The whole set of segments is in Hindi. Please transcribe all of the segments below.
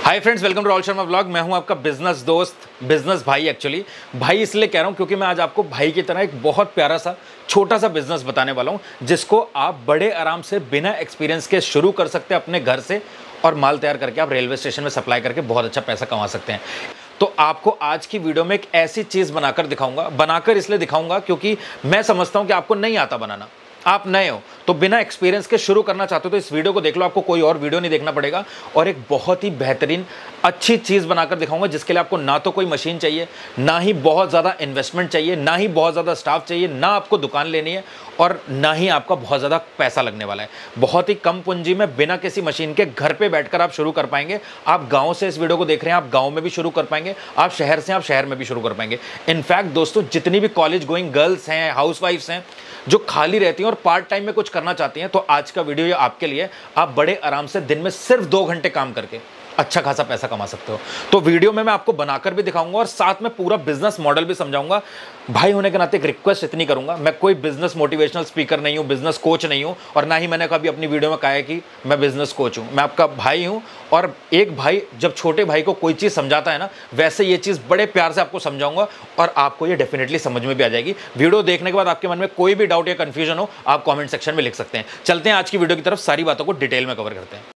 Hi friends, welcome to Rahul Sharma vlog. मैं हूं आपका बिजनेस दोस्त, बिजनेस भाई। एक्चुअली भाई इसलिए कह रहा हूं क्योंकि मैं आज आपको भाई की तरह एक बहुत प्यारा सा छोटा सा बिजनेस बताने वाला हूं जिसको आप बड़े आराम से बिना एक्सपीरियंस के शुरू कर सकते हैं अपने घर से, और माल तैयार करके आप रेलवे स्टेशन में सप्लाई करके बहुत अच्छा पैसा कमा सकते हैं। तो आपको आज की वीडियो में एक ऐसी चीज़ बनाकर दिखाऊंगा, बनाकर इसलिए दिखाऊंगा क्योंकि मैं समझता हूं कि आपको नहीं आता बनाना, आप नए हो तो बिना एक्सपीरियंस के शुरू करना चाहते हो तो इस वीडियो को देख लो, आपको कोई और वीडियो नहीं देखना पड़ेगा। और एक बहुत ही बेहतरीन अच्छी चीज़ बनाकर दिखाऊंगा जिसके लिए आपको ना तो कोई मशीन चाहिए, ना ही बहुत ज़्यादा इन्वेस्टमेंट चाहिए, ना ही बहुत ज़्यादा स्टाफ चाहिए, ना आपको दुकान लेनी है और ना ही आपका बहुत ज़्यादा पैसा लगने वाला है। बहुत ही कम पूंजी में बिना किसी मशीन के घर पे बैठकर आप शुरू कर पाएंगे। आप गांव से इस वीडियो को देख रहे हैं, आप गांव में भी शुरू कर पाएंगे, आप शहर से आप शहर में भी शुरू कर पाएंगे। इनफैक्ट दोस्तों, जितनी भी कॉलेज गोइंग गर्ल्स हैं, हाउसवाइफ्स हैं जो खाली रहती हैं और पार्ट टाइम में कुछ करना चाहती हैं, तो आज का वीडियो ये आपके लिए। आप बड़े आराम से दिन में सिर्फ 2 घंटे काम करके अच्छा खासा पैसा कमा सकते हो। तो वीडियो में मैं आपको बनाकर भी दिखाऊंगा और साथ में पूरा बिजनेस मॉडल भी समझाऊंगा। भाई होने के नाते एक रिक्वेस्ट इतनी करूंगा, मैं कोई बिजनेस मोटिवेशनल स्पीकर नहीं हूं, बिजनेस कोच नहीं हूं, और ना ही मैंने कभी अपनी वीडियो में कहा है कि मैं बिजनेस कोच हूं। मैं आपका भाई हूं, और एक भाई जब छोटे भाई को कोई चीज़ समझाता है ना, वैसे ये चीज़ बड़े प्यार से आपको समझाऊंगा और आपको ये डेफिनेटली समझ में भी आ जाएगी। वीडियो देखने के बाद आपके मन में कोई भी डाउट या कंफ्यूजन हो, आप कॉमेंट सेक्शन में लिख सकते हैं। चलते हैं आज की वीडियो की तरफ, सारी बातों को डिटेल में कवर करते हैं।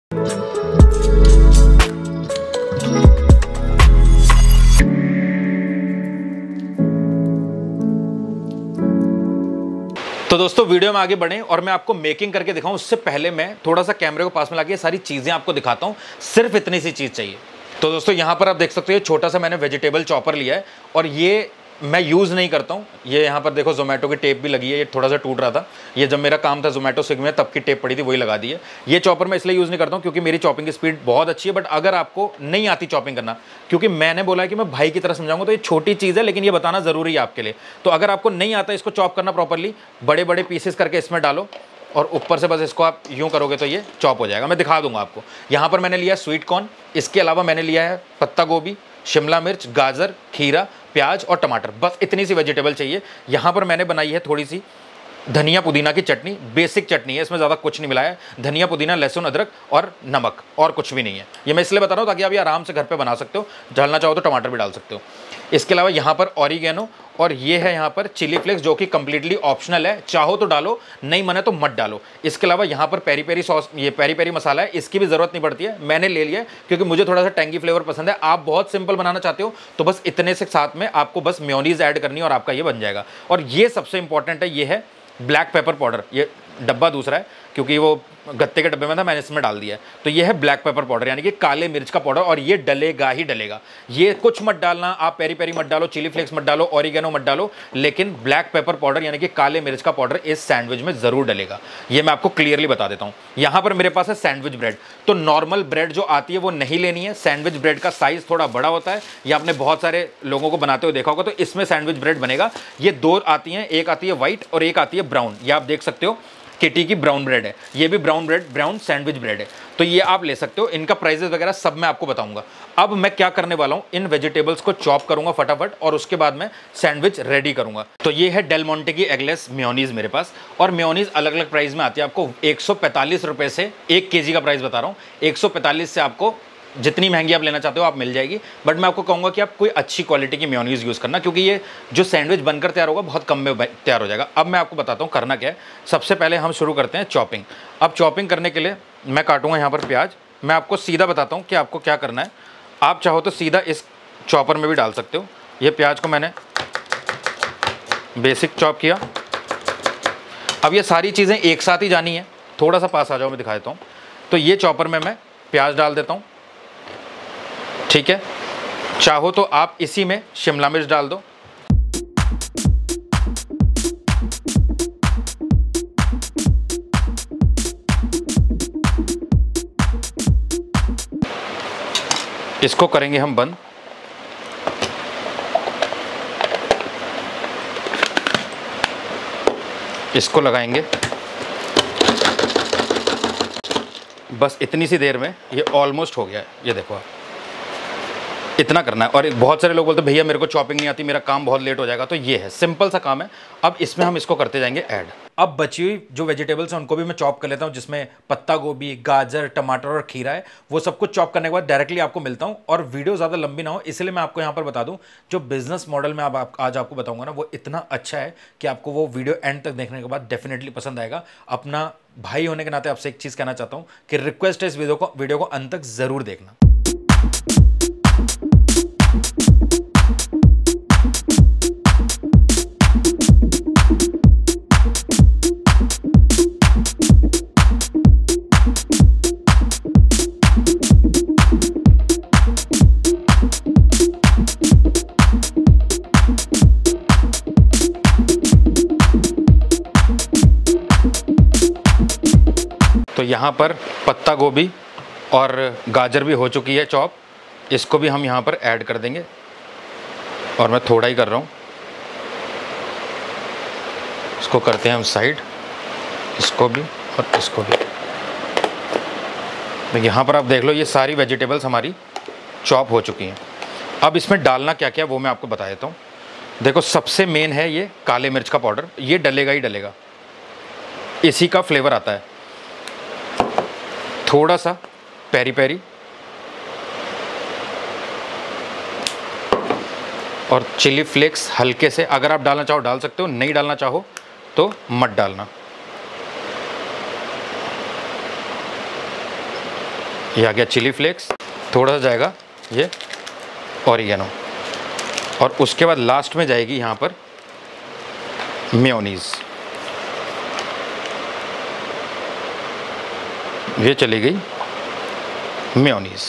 तो दोस्तों वीडियो में आगे बढ़ें और मैं आपको मेकिंग करके दिखाऊं, उससे पहले मैं थोड़ा सा कैमरे को पास में लाके सारी चीज़ें आपको दिखाता हूं। सिर्फ इतनी सी चीज़ चाहिए। तो दोस्तों यहाँ पर आप देख सकते हो, ये छोटा सा मैंने वेजिटेबल चॉपर लिया है और ये मैं यूज़ नहीं करता हूँ। ये यहाँ पर देखो जोमेटो की टेप भी लगी है, ये थोड़ा सा टूट रहा था, ये जब मेरा काम था जोमेटो स्विगी में तब की टेप पड़ी थी, वही लगा दी है। ये चॉपर मैं इसलिए यूज़ नहीं करता हूँ क्योंकि मेरी चॉपिंग की स्पीड बहुत अच्छी है। बट अगर आपको नहीं आती चॉपिंग करना, क्योंकि मैंने बोला है कि मैं भाई की तरह समझाऊंगा, तो ये छोटी चीज़ है लेकिन ये बताना ज़रूरी है आपके लिए। तो अगर आपको नहीं आता इसको चॉप करना प्रॉपरली, बड़े बड़े पीसेस करके इसमें डालो और ऊपर से बस इसको आप यूँ करोगे तो ये चॉप हो जाएगा। मैं दिखा दूंगा आपको। यहाँ पर मैंने लिया स्वीट कॉर्न, इसके अलावा मैंने लिया है पत्ता गोभी, शिमला मिर्च, गाजर, खीरा, प्याज और टमाटर। बस इतनी सी वेजिटेबल चाहिए। यहाँ पर मैंने बनाई है थोड़ी सी धनिया पुदीना की चटनी, बेसिक चटनी है, इसमें ज़्यादा कुछ नहीं मिलाया है। धनिया पुदीना, लहसुन, अदरक और नमक, और कुछ भी नहीं है। ये मैं इसलिए बता रहा हूँ ताकि आप ये आराम से घर पे बना सकते हो। डालना चाहो तो टमाटर भी डाल सकते हो। इसके अलावा यहाँ पर ऑरिगेनो और ये है यहाँ पर चिली फ्लेक्स, जो कि कंप्लीटली ऑप्शनल है, चाहो तो डालो, नहीं मने तो मत डालो। इसके अलावा यहाँ पर पेरी पेरी सॉस, ये पेरी पेरी मसाला है, इसकी भी ज़रूरत नहीं पड़ती है, मैंने ले लिया है क्योंकि मुझे थोड़ा सा टैंगी फ्लेवर पसंद है। आप बहुत सिंपल बनाना चाहते हो तो बस इतने से साथ में आपको बस मेयोनीज ऐड करनी है और आपका ये बन जाएगा। और ये सबसे इंपॉर्टेंट है, ये है ब्लैक पेपर पाउडर। ये डब्बा दूसरा है क्योंकि वो गत्ते के डब्बे में था, मैंने इसमें डाल दिया है। तो ये है ब्लैक पेपर पाउडर, यानी कि काले मिर्च का पाउडर, और ये डलेगा ही डलेगा। ये कुछ मत डालना, आप पेरी पेरी मत डालो, चिली फ्लेक्स मत डालो, ऑरिगेनो मत डालो, लेकिन ब्लैक पेपर पाउडर यानी कि काले मिर्च का पाउडर इस सैंडविच में ज़रूर डलेगा। ये मैं आपको क्लियरली बता देता हूँ। यहाँ पर मेरे पास है सैंडविच ब्रेड। तो नॉर्मल ब्रेड जो आती है वो नहीं लेनी है। सैंडविच ब्रेड का साइज़ थोड़ा बड़ा होता है, ये आपने बहुत सारे लोगों को बनाते हुए देखा होगा। तो इसमें सैंडविच ब्रेड बनेगा। ये 2 आती हैं, एक आती है व्हाइट और एक आती है ब्राउन। ये आप देख सकते हो, किटी की ब्राउन ब्रेड है, ये भी brown bread, brown sandwich bread है। तो ये आप ले सकते हो। इनका प्राइसेस वगैरह सब मैं आपको बताऊंगा। अब मैं क्या करने वाला हूं, इन वेजिटेबल्स को चॉप करूंगा फटाफट और उसके बाद मैं सैंडविच रेडी करूंगा। तो ये है डेल मोंटे की एगलेस मेयोनीज मेरे पास, और मेयोनीज अलग अलग प्राइस में आती है। आपको 145 रुपये से 1 kg का प्राइस बता रहा हूँ। 145 से आपको जितनी महंगी आप लेना चाहते हो आप मिल जाएगी। बट मैं आपको कहूँगा कि आप कोई अच्छी क्वालिटी की मेयोनीज यूज़ करना, क्योंकि ये जो सैंडविच बनकर तैयार होगा बहुत कम में तैयार हो जाएगा। अब मैं आपको बताता हूँ करना क्या है। सबसे पहले हम शुरू करते हैं चॉपिंग। अब चॉपिंग करने के लिए मैं काटूंगा यहाँ पर प्याज। मैं आपको सीधा बताता हूँ कि आपको क्या करना है। आप चाहो तो सीधा इस चॉपर में भी डाल सकते हो। ये प्याज को मैंने बेसिक चॉप किया। अब ये सारी चीज़ें एक साथ ही जानी है। थोड़ा सा पास आ जाओ, मैं दिखा देता हूँ। तो ये चॉपर में मैं प्याज डाल देता हूँ, ठीक है। चाहो तो आप इसी में शिमला मिर्च डाल दो, इसको करेंगे हम बंद। इसको लगाएंगे। बस इतनी सी देर में ये ऑलमोस्ट हो गया है। ये देखो आप, इतना करना है। और बहुत सारे लोग बोलते हैं भैया मेरे को चॉपिंग नहीं आती, मेरा काम बहुत लेट हो जाएगा। तो ये है, सिंपल सा काम है। अब इसमें हम इसको करते जाएंगे ऐड। अब बची हुई जो वेजिटेबल्स हैं उनको भी मैं चॉप कर लेता हूँ, जिसमें पत्ता गोभी, गाजर, टमाटर और खीरा है। वो सब कुछ चॉप करने के बाद डायरेक्टली आपको मिलता हूँ। और वीडियो ज़्यादा लंबी ना हो इसलिए मैं आपको यहाँ पर बता दूँ, जो बिजनेस मॉडल मैं आज आपको बताऊँगा ना, वो इतना अच्छा है कि आपको वो वीडियो एंड तक देखने के बाद डेफिनेटली पसंद आएगा। अपना भाई होने के नाते आपसे एक चीज़ कहना चाहता हूँ कि रिक्वेस्ट है, इस वीडियो को अंत तक ज़रूर देखना। तो यहाँ पर पत्ता गोभी और गाजर भी हो चुकी है चॉप, इसको भी हम यहाँ पर ऐड कर देंगे। और मैं थोड़ा ही कर रहा हूँ, इसको करते हैं हम साइड, इसको भी और इसको भी। तो यहाँ पर आप देख लो, ये सारी वेजिटेबल्स हमारी चॉप हो चुकी हैं। अब इसमें डालना क्या क्या वो मैं आपको बता देता हूँ। देखो, सबसे मेन है ये काले मिर्च का पाउडर, ये डलेगा ही डलेगा, इसी का फ्लेवर आता है। थोड़ा सा पेरी पेरी और चिली फ्लेक्स हल्के से, अगर आप डालना चाहो डाल सकते हो, नहीं डालना चाहो तो मत डालना। ये आ गया चिली फ्लेक्स, थोड़ा सा जाएगा ये ऑरिगेनो, और उसके बाद लास्ट में जाएगी यहाँ पर मेयोनीज़। ये चली गई मेयोनीज़,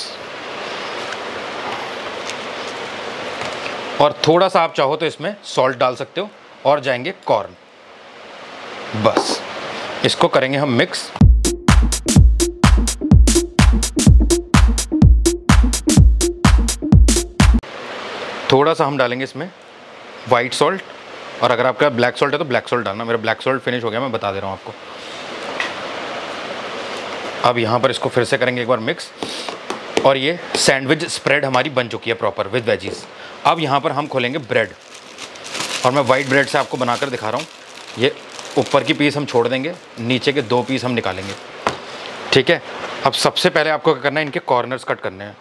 और थोड़ा सा आप चाहो तो इसमें सॉल्ट डाल सकते हो, और जाएंगे कॉर्न। बस इसको करेंगे हम मिक्स। थोड़ा सा हम डालेंगे इसमें वाइट सॉल्ट, और अगर आपका ब्लैक सॉल्ट है तो ब्लैक सॉल्ट डालना। मेरा ब्लैक सॉल्ट फिनिश हो गया, मैं बता दे रहा हूँ आपको। अब यहाँ पर इसको फिर से करेंगे एक बार मिक्स, और ये सैंडविच स्प्रेड हमारी बन चुकी है प्रॉपर विद वेजीज। अब यहाँ पर हम खोलेंगे ब्रेड, और मैं वाइट ब्रेड से आपको बनाकर दिखा रहा हूँ। ये ऊपर की पीस हम छोड़ देंगे, नीचे के 2 पीस हम निकालेंगे, ठीक है। अब सबसे पहले आपको क्या करना है, इनके कॉर्नर्स कट करने हैं।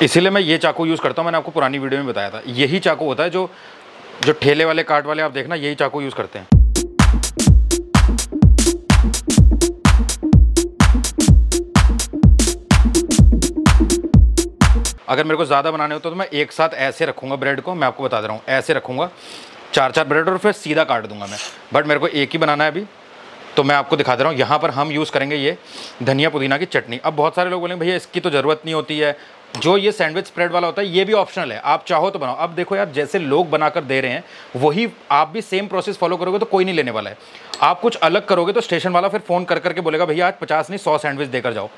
इसीलिए मैं ये चाकू यूज़ करता हूँ, मैंने आपको पुरानी वीडियो में बताया था। यही चाकू होता है जो ठेले वाले, कार्ट वाले, आप देखना यही चाकू यूज़ करते हैं। अगर मेरे को ज़्यादा बनाने हो तो मैं एक साथ ऐसे रखूँगा ब्रेड को, मैं आपको बता दे रहा हूँ, ऐसे रखूँगा 4-4 ब्रेड, और फिर सीधा काट दूंगा मैं। बट मेरे को एक ही बनाना है अभी, तो मैं आपको दिखा दे रहा हूँ। यहाँ पर हम यूज़ करेंगे ये धनिया पुदीना की चटनी। अब बहुत सारे लोग बोलेंगे भैया इसकी तो ज़रूरत नहीं होती है, जो ये सैंडविच स्प्रेड वाला होता है ये भी ऑप्शनल है, आप चाहो तो बनाओ। अब देखो यार, जैसे लोग बनाकर दे रहे हैं वही आप भी सेम प्रोसेस फॉलो करोगे तो कोई नहीं लेने वाला है। आप कुछ अलग करोगे तो स्टेशन वाला फिर फ़ोन कर करके बोलेगा भैया आज 50 नहीं 100 सैंडविच देकर जाओ।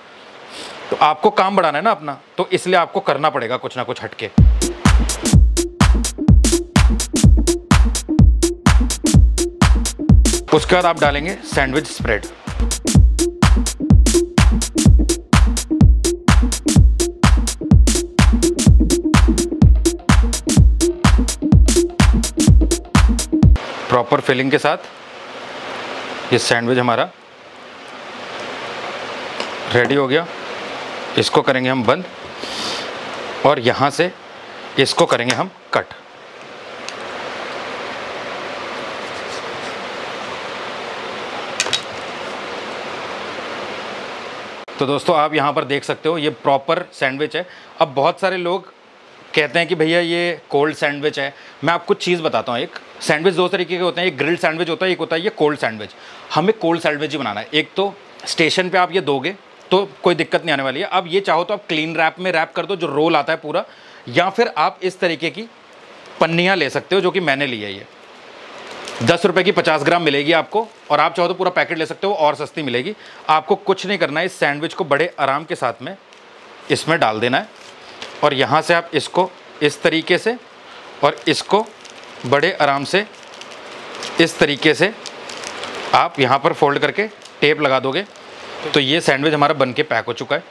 तो आपको काम बढ़ाना है ना अपना, तो इसलिए आपको करना पड़ेगा कुछ ना कुछ हटके। उसके बाद आप डालेंगे सैंडविच स्प्रेड। प्रॉपर फिलिंग के साथ ये सैंडविच हमारा रेडी हो गया। इसको करेंगे हम बंद, और यहाँ से इसको करेंगे हम कट। तो दोस्तों आप यहाँ पर देख सकते हो ये प्रॉपर सैंडविच है। अब बहुत सारे लोग कहते हैं कि भैया ये कोल्ड सैंडविच है। मैं आपको चीज़ बताता हूँ, एक सैंडविच 2 तरीके के होते हैं, एक ग्रिल्ड सैंडविच होता है, एक होता है ये कोल्ड सैंडविच। हमें कोल्ड सैंडविच ही बनाना है। एक तो स्टेशन पे आप ये दोगे तो कोई दिक्कत नहीं आने वाली है। अब ये चाहो तो आप क्लीन रैप में रैप कर दो, जो रोल आता है पूरा, या फिर आप इस तरीके की पन्नियाँ ले सकते हो, जो कि मैंने ली है। ये 10 रुपये की 50 ग्राम मिलेगी आपको, और आप चाहो तो पूरा पैकेट ले सकते हो और सस्ती मिलेगी। आपको कुछ नहीं करना है, इस सैंडविच को बड़े आराम के साथ में इसमें डाल देना है, और यहाँ से आप इसको इस तरीके से, और इसको बड़े आराम से इस तरीके से आप यहाँ पर फोल्ड करके टेप लगा दोगे, तो ये सैंडविच हमारा बन के पैक हो चुका है।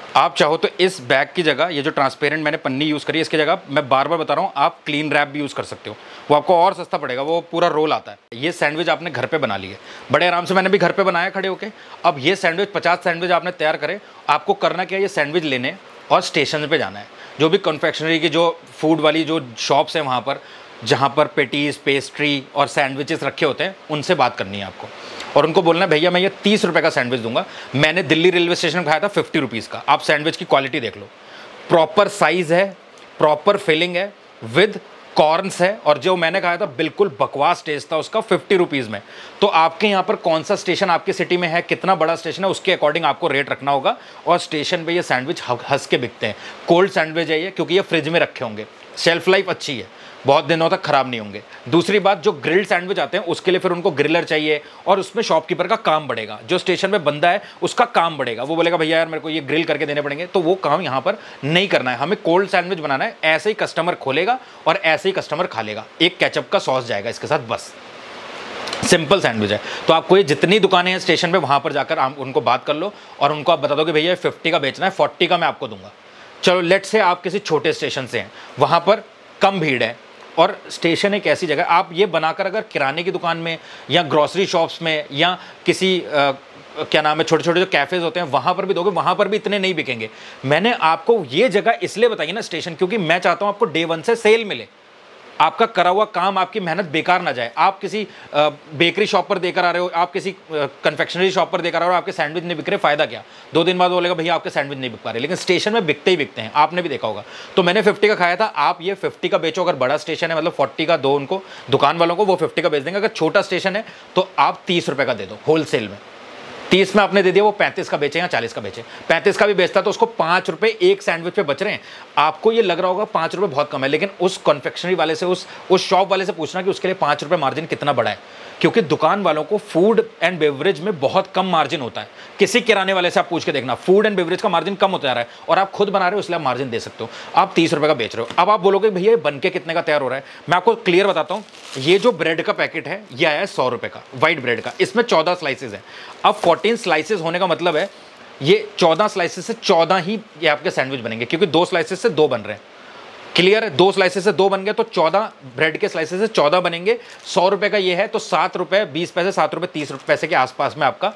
आप चाहो तो इस बैग की जगह ये जो ट्रांसपेरेंट मैंने पन्नी यूज़ करी है, इसकी जगह मैं बार बार बता रहा हूँ, आप क्लीन रैप भी यूज़ कर सकते हो, वो आपको और सस्ता पड़ेगा, वो पूरा रोल आता है। ये सैंडविच आपने घर पे बना ली है, बड़े आराम से मैंने भी घर पे बनाया खड़े होके। अब ये सैंडविच 50 सैंडविच आपने तैयार करे, आपको करना क्या है, ये सैंडविच लेने और स्टेशन पर जाना है। जो भी कन्फेक्शनरी की जो फूड वाली जो शॉप्स हैं वहाँ पर, जहाँ पर पेटीज़, पेस्ट्री और सैंडविचेस रखे होते हैं, उनसे बात करनी है आपको और उनको बोलना है भैया मैं ये 30 रुपये का सैंडविच दूंगा। मैंने दिल्ली रेलवे स्टेशन खाया था 50 रुपीज़ का। आप सैंडविच की क्वालिटी देख लो, प्रॉपर साइज़ है, प्रॉपर फिलिंग है, विद कॉर्नस है, और जो मैंने खाया था बिल्कुल बकवास टेस्ट था उसका 50 रुपीज़ में। तो आपके यहाँ पर कौन सा स्टेशन आपकी सिटी में है, कितना बड़ा स्टेशन है, उसके अकॉर्डिंग आपको रेट रखना होगा। और स्टेशन पे ये सैंडविच हंस के बिकते हैं। कोल्ड सैंडविच है ये, क्योंकि ये फ्रिज में रखे होंगे, शेल्फ लाइफ अच्छी है, बहुत दिनों तक खराब नहीं होंगे। दूसरी बात, जो ग्रिल्ड सैंडविच आते हैं उसके लिए फिर उनको ग्रिलर चाहिए और उसमें शॉपकीपर का काम बढ़ेगा। जो स्टेशन पे बंदा है उसका काम बढ़ेगा, वो बोलेगा भैया यार मेरे को ये ग्रिल करके देने पड़ेंगे, तो वो काम यहाँ पर नहीं करना है। हमें कोल्ड सैंडविच बनाना है, ऐसे ही कस्टमर खोलेगा और ऐसे ही कस्टमर खा लेगा। एक केचप का सॉस जाएगा इसके साथ, बस सिंपल सैंडविच है। तो आपको ये जितनी दुकानें हैं स्टेशन पे, वहाँ पर जाकर आप उनको बात कर लो और उनको आप बता दो कि भैया 50 का बेचना है, 40 का मैं आपको दूंगा। चलो लेट से आप किसी छोटे स्टेशन से हैं, वहाँ पर कम भीड़ है और स्टेशन एक ऐसी जगह, आप ये बनाकर अगर किराने की दुकान में या ग्रॉसरी शॉप्स में या किसी क्या नाम है, छोटे छोटे जो कैफ़ेज़ होते हैं वहाँ पर भी दोगे, वहाँ पर भी इतने नहीं बिकेंगे। मैंने आपको ये जगह इसलिए बताई ना स्टेशन, क्योंकि मैं चाहता हूँ आपको डे 1 से सेल मिले, आपका करा हुआ काम, आपकी मेहनत बेकार ना जाए। आप किसी बेकरी शॉप पर देकर आ रहे हो, आप किसी कन्फेक्शनरी शॉप पर देकर आ रहे हो, आपके सैंडविच नहीं बिक रहे, फ़ायदा क्या? 2 दिन बाद बोलेगा भैया आपके सैंडविच नहीं बिक पा रहे। लेकिन स्टेशन में बिकते ही बिकते हैं, आपने भी देखा होगा। तो मैंने 50 का खाया था, आप ये 50 का बेचो। अगर बड़ा स्टेशन है मतलब 40 का दो उनको, दुकान वालों को, वो 50 का बेच देंगे। अगर छोटा स्टेशन है तो आप 30 रुपये का दे दो होलसेल में। 30 में आपने दे दिया, वो 35 का बेचे या 40 का बेचे। 35 का भी बेचता तो उसको 5 रुपये एक सैंडविच पे बच रहे हैं। आपको ये लग रहा होगा 5 रुपये बहुत कम है, लेकिन उस कन्फेक्शनरी वाले से, उस शॉप वाले से पूछना कि उसके लिए 5 रुपये मार्जिन कितना बड़ा है, क्योंकि दुकान वालों को फूड एंड बेवरेज में बहुत कम मार्जिन होता है। किसी किराने वाले से आप पूछ के देखना, फूड एंड बेवरेज का मार्जिन कम होता जा रहा है और आप खुद बना रहे हो, इसलिए आप मार्जिन दे सकते हो। आप 30 रुपये का बेच रहे हो। अब आप बोलोगे भैया ये बन के कितने का तैयार हो रहा है? मैं आपको क्लियर बताता हूँ। ये जो ब्रेड का पैकेट है ये आया है 100 रुपये का, व्हाइट ब्रेड का। इसमें 14 स्लाइसेस हैं। अब 14 स्लाइसेस होने का मतलब है ये 14 स्लाइसेस से 14 ही ये आपके सैंडविच बनेंगे, क्योंकि 2 स्लाइसेस से 2 बन रहे हैं। क्लियर है? 2 स्लाइसेस से 2 बन गए तो 14 ब्रेड के स्लाइसेस से 14 बनेंगे। 100 रुपये का ये है तो 7 रुपये 20 पैसे, 7 रुपये 30 पैसे के आसपास में आपका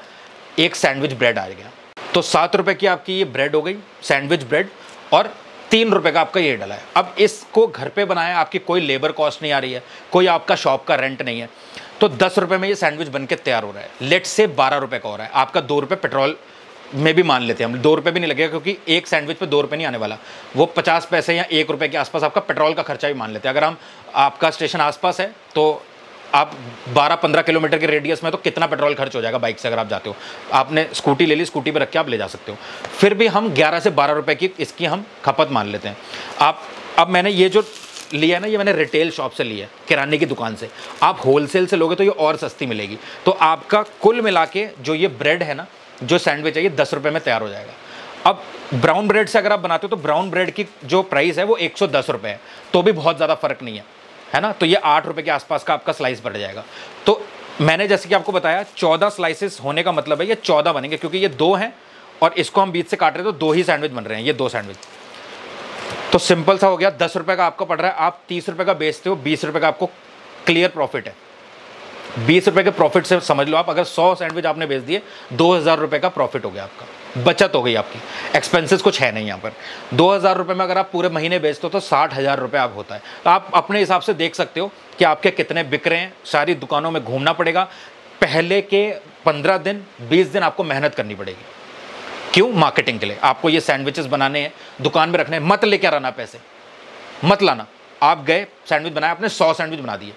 एक सैंडविच ब्रेड आ गया। तो 7 रुपये की आपकी ये ब्रेड हो गई, सैंडविच ब्रेड, और 3 रुपये का आपका ये डला है। अब इसको घर पे बनाया, आपकी कोई लेबर कॉस्ट नहीं आ रही है, कोई आपका शॉप का रेंट नहीं है, तो 10 रुपये में ये सैंडविच बन के तैयार हो रहा है। लेट से 12 रुपये का हो रहा है। आपका 2 रुपये पेट्रोल में भी मान लेते हैं हम, 2 रुपये भी नहीं लगेगा, क्योंकि एक सैंडविच पे 2 रुपये नहीं आने वाला, वो 50 पैसे या 1 रुपये के आसपास आपका पेट्रोल का खर्चा भी मान लेते हैं। अगर हम, आपका स्टेशन आसपास है तो आप 12-15 किलोमीटर के रेडियस में तो कितना पेट्रोल खर्च हो जाएगा बाइक से अगर आप जाते हो। आपने स्कूटी ले ली, स्कूटी पे रख के आप ले जा सकते हो। फिर भी हम 11 से 12 रुपये की इसकी हम खपत मान लेते हैं। अब मैंने ये जो लिया है ना, ये मैंने रिटेल शॉप से लिया है, किराने की दुकान से। आप होलसेल से लोगे तो ये और सस्ती मिलेगी। तो आपका कुल मिला के जो ये ब्रेड है ना, जो सैंडविच है, ये 10 रुपये में तैयार हो जाएगा। अब ब्राउन ब्रेड से अगर आप बनाते हो तो ब्राउन ब्रेड की जो प्राइस है वो 110 रुपये है, तो भी बहुत ज़्यादा फर्क नहीं है ना। तो ये 8 रुपये के आसपास का आपका स्लाइस बढ़ जाएगा। तो मैंने जैसे कि आपको बताया 14 स्लाइसेस होने का मतलब है ये 14 बनेंगे, क्योंकि ये 2 हैं और इसको हम बीच से काट रहे हैं तो 2 ही सैंडविच बन रहे हैं, ये 2 सैंडविच। तो सिंपल सा हो गया, 10 रुपये का आपका पड़ रहा है, आप 30 रुपये का बेचते हो, 20 रुपये का आपको क्लियर प्रॉफिट है। 20 रुपये के प्रॉफिट से समझ लो आप, अगर 100 सैंडविच आपने बेच दिए, 2000 रुपये का प्रॉफिट हो गया आपका, बचत हो गई आपकी। एक्सपेंसेस कुछ है नहीं यहाँ पर। 2000 रुपये में अगर आप पूरे महीने बेचते हो तो 60,000 रुपये आप होता है। तो आप अपने हिसाब से देख सकते हो कि आपके कितने बिक रहे हैं। सारी दुकानों में घूमना पड़ेगा, पहले के 15 दिन 20 दिन आपको मेहनत करनी पड़ेगी। क्यों? मार्केटिंग के लिए। आपको ये सैंडविचेस बनाने हैं, दुकान में रखने हैं, मत लेके आना पैसे, मत लाना। आप गए सैंडविच बनाया, आपने 100 सैंडविच बना दिए।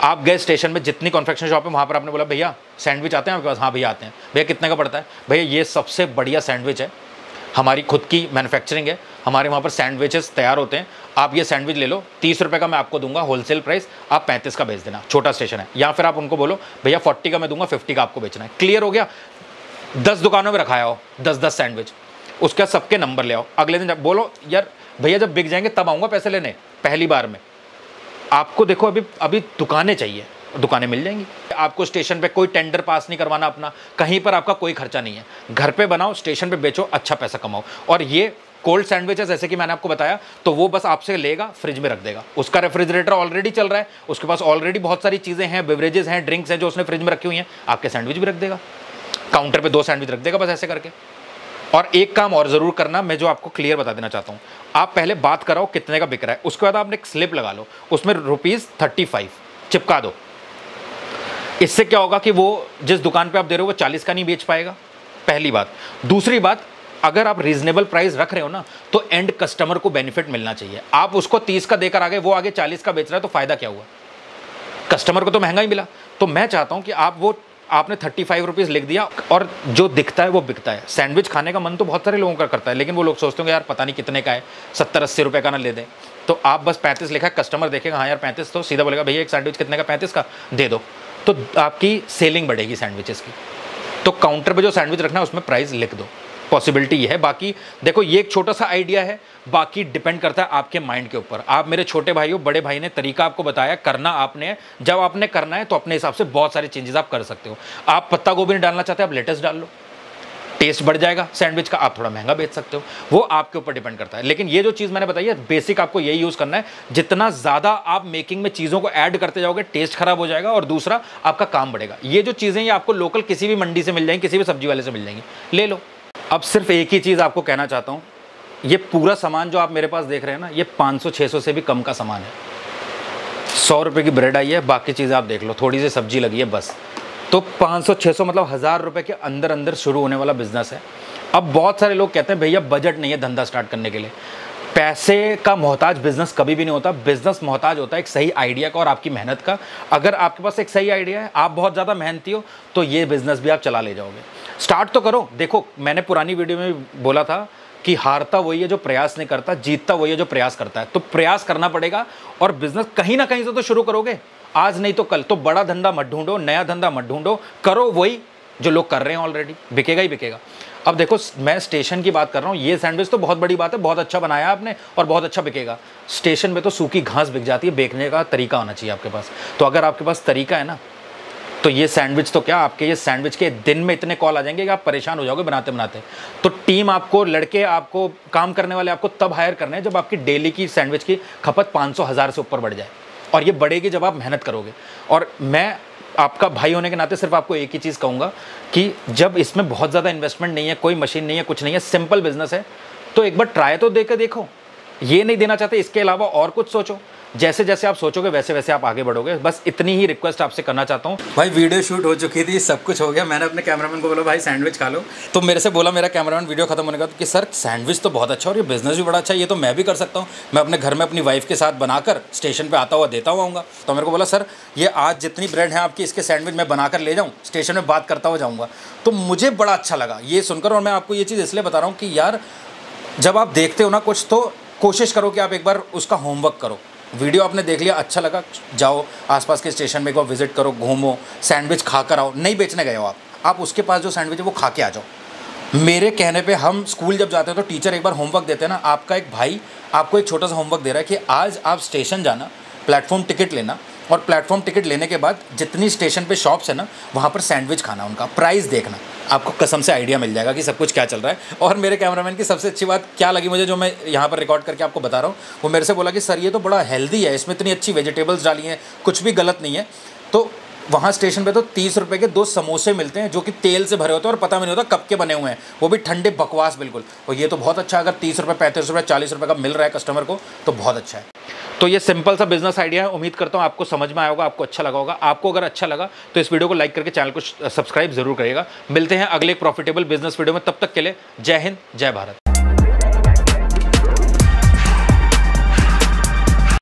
आप गए स्टेशन में, जितनी कॉन्फेक्शन शॉप है वहाँ पर आपने बोला भैया सैंडविच आते हैं आपके पास? हाँ भैया आते हैं। भैया कितने का पड़ता है? भैया ये सबसे बढ़िया सैंडविच है, हमारी खुद की मैन्युफैक्चरिंग है, हमारे वहाँ पर सैंडविचेस तैयार होते हैं, आप ये सैंडविच ले लो, 30 रुपये का मैं आपको दूंगा होलसेल प्राइस, आप 35 का बेच देना। छोटा स्टेशन है। या फिर आप उनको बोलो भैया 40 का मैं दूंगा, 50 का आपको बेचना है। क्लियर हो गया? 10 दुकानों में रखाया हो 10-10 सैंडविच, उसके सबके नंबर ले आओ। अगले दिन जब बोलो यार भैया जब बिक जाएंगे तब आऊँगा पैसे लेने, पहली बार में। आपको देखो अभी दुकानें चाहिए, दुकानें मिल जाएंगी। आपको स्टेशन पे कोई टेंडर पास नहीं करवाना अपना, कहीं पर आपका कोई खर्चा नहीं है। घर पे बनाओ, स्टेशन पे बेचो, अच्छा पैसा कमाओ। और ये कोल्ड सैंडविचेस जैसे कि मैंने आपको बताया, तो वो बस आपसे लेगा, फ्रिज में रख देगा। उसका रेफ्रिजरेटर ऑलरेडी चल रहा है, उसके पास ऑलरेडी बहुत सारी चीज़ें हैं, बेवरेजेस हैं, ड्रिंक्स हैं जो उसने फ्रिज में रखी हुई हैं। आपके सैंडविच भी रख देगा, काउंटर पे 2 सैंडविच रख देगा, बस ऐसे करके। और एक काम और ज़रूर करना, मैं जो आपको क्लियर बता देना चाहता हूँ, आप पहले बात कराओ कितने का बिक रहा है, उसके बाद आपने एक स्लिप लगा लो, उसमें ₹35 चिपका दो। इससे क्या होगा कि वो जिस दुकान पे आप दे रहे हो वो 40 का नहीं बेच पाएगा, पहली बात। दूसरी बात, अगर आप रीजनेबल प्राइस रख रहे हो ना, तो एंड कस्टमर को बेनिफिट मिलना चाहिए। आप उसको 30 का देकर आ गए, वो आगे 40 का बेच रहा है, तो फायदा क्या हुआ? कस्टमर को तो महंगा ही मिला। तो मैं चाहता हूं कि आपने ₹35 लिख दिया, और जो दिखता है वो बिकता है। सैंडविच खाने का मन तो बहुत सारे लोगों का करता है, लेकिन वो लोग सोचते होंगे यार पता नहीं कितने का है, 70-80 रुपए का ना ले दें। तो आप बस 35 लिखा है, कस्टमर देखेगा हाँ यार 35, तो सीधा बोलेगा भैया एक सैंडविच कितने का? 35 का, दे दो। तो आपकी सेलिंग बढ़ेगी सैंडविचेस की। तो काउंटर पे जो सैंडविच रखना है उसमें प्राइस लिख दो, पॉसिबिलिटी ये है। बाकी देखो, ये एक छोटा सा आइडिया है, बाकी डिपेंड करता है आपके माइंड के ऊपर। आप मेरे छोटे भाई हो, बड़े भाई ने तरीका आपको बताया, करना आपने है। जब आपने करना है तो अपने हिसाब से बहुत सारी चेंजेस आप कर सकते हो। आप पत्ता गोभी नहीं डालना चाहते, आप लेट्स डाल लो, टेस्ट बढ़ जाएगा सैंडविच का, आप थोड़ा महंगा बेच सकते हो, वो आपके ऊपर डिपेंड करता है। लेकिन ये जो चीज़ मैंने बताई है, बेसिक आपको यही यूज़ करना है। जितना ज़्यादा आप मेकिंग में चीज़ों को ऐड करते जाओगे, टेस्ट खराब हो जाएगा, और दूसरा आपका काम बढ़ेगा। ये जो चीज़ें ये आपको लोकल किसी भी मंडी से मिल जाएंगी, किसी भी सब्जी वाले से मिल जाएंगी, ले लो। अब सिर्फ एक ही चीज़ आपको कहना चाहता हूँ, ये पूरा सामान जो आप मेरे पास देख रहे हैं ना, ये 500-600 से भी कम का सामान है। 100 रुपये की ब्रेड आई है, बाकी चीज़ें आप देख लो, थोड़ी सी सब्जी लगी है बस। तो 500-600 मतलब 1000 रुपये के अंदर अंदर शुरू होने वाला बिजनेस है। अब बहुत सारे लोग कहते हैं भैया बजट नहीं है धंधा स्टार्ट करने के लिए। पैसे का मोहताज बिजनेस कभी भी नहीं होता। बिजनेस मोहताज होता है एक सही आइडिया का और आपकी मेहनत का। अगर आपके पास एक सही आइडिया है, आप बहुत ज़्यादा मेहनती हो, तो ये बिजनेस भी आप चला ले जाओगे। स्टार्ट तो करो। देखो, मैंने पुरानी वीडियो में बोला था कि हारता वही है जो प्रयास नहीं करता, जीतता वही है जो प्रयास करता है। तो प्रयास करना पड़ेगा, और बिजनेस कहीं ना कहीं से तो शुरू करोगे, आज नहीं तो कल। तो बड़ा धंधा मत ढूंढो, नया धंधा मत ढूंढो, करो वही जो लोग कर रहे हैं ऑलरेडी, बिकेगा ही बिकेगा। अब देखो, मैं स्टेशन की बात कर रहा हूँ। ये सैंडविच तो बहुत बड़ी बात है, बहुत अच्छा बनाया आपने और बहुत अच्छा बिकेगा। स्टेशन में तो सूखी घास बिक जाती है, बेचने का तरीका होना चाहिए आपके पास। तो अगर आपके पास तरीका है ना, तो ये सैंडविच तो क्या, आपके ये सैंडविच के दिन में इतने कॉल आ जाएंगे कि आप परेशान हो जाओगे बनाते बनाते। तो टीम आपको, लड़के आपको, काम करने वाले आपको तब हायर करने हैं जब आपकी डेली की सैंडविच की खपत 500-1000 से ऊपर बढ़ जाए। और ये बढ़ेगी जब आप मेहनत करोगे। और मैं आपका भाई होने के नाते सिर्फ आपको एक ही चीज़ कहूँगा कि जब इसमें बहुत ज़्यादा इन्वेस्टमेंट नहीं है, कोई मशीन नहीं है, कुछ नहीं है, सिंपल बिजनेस है, तो एक बार ट्राई तो देकर देखो। ये नहीं देना चाहते, इसके अलावा और कुछ सोचो। जैसे जैसे आप सोचोगे वैसे वैसे आप आगे बढ़ोगे। बस इतनी ही रिक्वेस्ट आपसे करना चाहता हूँ। भाई वीडियो शूट हो चुकी थी, सब कुछ हो गया। मैंने अपने कैमरामैन को बोला भाई सैंडविच खा लो, तो मेरे से बोला मेरा कैमरामैन वीडियो खत्म होने का कि सर सैंडविच तो बहुत अच्छा और ये बिजनेस भी बड़ा अच्छा है, ये तो मैं भी कर सकता हूँ। मैं अपने घर में अपनी वाइफ के साथ बनाकर स्टेशन पर आता हुआ देता हुआ आऊँगा। तो मेरे को बोला सर ये आज जितनी ब्रेड है आपकी, इसके सैंडविच मैं बनाकर ले जाऊँ, स्टेशन में बात करता हुआ जाऊँगा। तो मुझे बड़ा अच्छा लगा ये सुनकर। और मैं आपको ये चीज़ इसलिए बता रहा हूँ कि यार जब आप देखते हो ना कुछ, तो कोशिश करो कि आप एक बार उसका होमवर्क करो। वीडियो आपने देख लिया, अच्छा लगा, जाओ आसपास के स्टेशन में एक बार विजिट करो, घूमो, सैंडविच खा कर आओ। नहीं बेचने गए हो आप उसके पास जो सैंडविच है वो खा के आ जाओ। मेरे कहने पे हम स्कूल जब जाते हैं तो टीचर एक बार होमवर्क देते हैं ना, आपका एक भाई आपको एक छोटा सा होमवर्क दे रहा है कि आज आप स्टेशन जाना, प्लेटफॉर्म टिकट लेना, और प्लेटफॉर्म टिकट लेने के बाद जितनी स्टेशन पे शॉप्स है ना, वहाँ पर सैंडविच खाना, उनका प्राइस देखना। आपको कसम से आइडिया मिल जाएगा कि सब कुछ क्या चल रहा है। और मेरे कैमरामैन की सबसे अच्छी बात क्या लगी मुझे, जो मैं यहाँ पर रिकॉर्ड करके आपको बता रहा हूँ, वो मेरे से बोला कि सर ये तो बड़ा हेल्दी है, इसमें इतनी अच्छी वेजिटेबल्स डाली हैं, कुछ भी गलत नहीं है। तो वहाँ स्टेशन पे तो 30 रुपये के 2 समोसे मिलते हैं जो कि तेल से भरे होते हैं और पता भी नहीं होता कब के बने हुए हैं, वो भी ठंडे बकवास बिल्कुल। और ये तो बहुत अच्छा, अगर 30 रुपये, 35 रुपये, 40 रुपये का मिल रहा है कस्टमर को तो बहुत अच्छा है। तो ये सिंपल सा बिजनेस आइडिया है। उम्मीद करता हूँ आपको समझ में आया होगा, आपको अच्छा लगा होगा। आपको अगर अच्छा लगा तो इस वीडियो को लाइक करके चैनल को सब्सक्राइब जरूर करिएगा। मिलते हैं अगले प्रॉफिटेबल बिजनेस वीडियो में, तब तक के लिए जय हिंद, जय भारत।